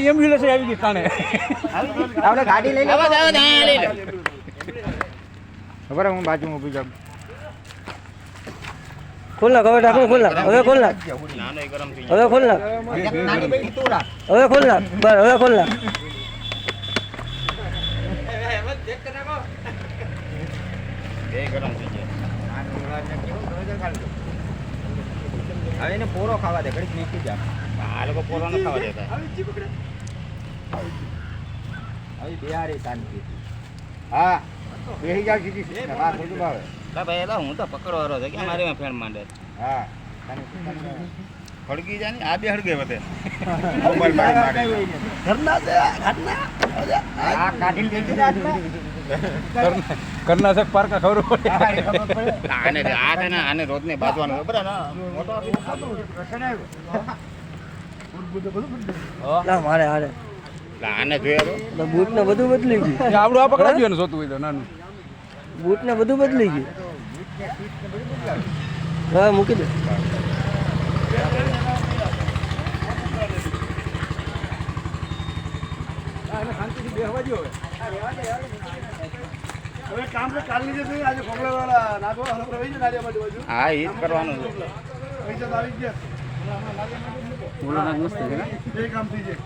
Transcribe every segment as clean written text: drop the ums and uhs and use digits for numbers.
ambulance આવી ગઈ કાણે આપણે ગાડી લઈ લે ખબર હું બાજુમાં ઊભી જાઉં ખોલ નાખ હવે ઢાંકણું ખોલ નાખ હવે ખોલ નાખ હવે ખોલ નાખ હવે ખોલ નાખ બસ હવે ખોલ નાખ હવે એને પોરો ખાવા દે ઘડીક નીકળી જા આ લોકો પોરો ન ખાવા દેતા હવે બિહારી શાંતિ હા બેહી જા સીધી હા બોલું ભાવે ભાઈ એલા હું તો પકડવાનો છે કે મારી ફેણ માંડે હા હળગી જાય ને આ બે હળગે વધે મોબાઈલ મારી ઘરના છે ઘરના આ કાઢી લીધી કર્ણાટક પાર્ક ખબર પડે આને આ છે ને આને રોજ ને બાંધવાનું ખબર ને મોટો ના મારે હારે આને જોયા તો બૂટ ને બધું બદલી ગયું આવડું આ પકડાઈ ગયું ને જોતું હોય તો નાનું બૂટ ને બધું બદલી ગયું હા મૂકી દે શાંતિથી બેહવા જો હવે કામ તો કાલની જે થઈ આજે ખોખલા વાળા નાગો હલક રહી છે નારિયા બાજુ બાજુ હા એ જ કરવાનું છે પૈસા તો આવી ગયા ઓલા નાગ મસ્ત છે ને એ કામ થઈ જાય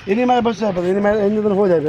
એની મારે બસ એની મારે એની અંદર હો જાય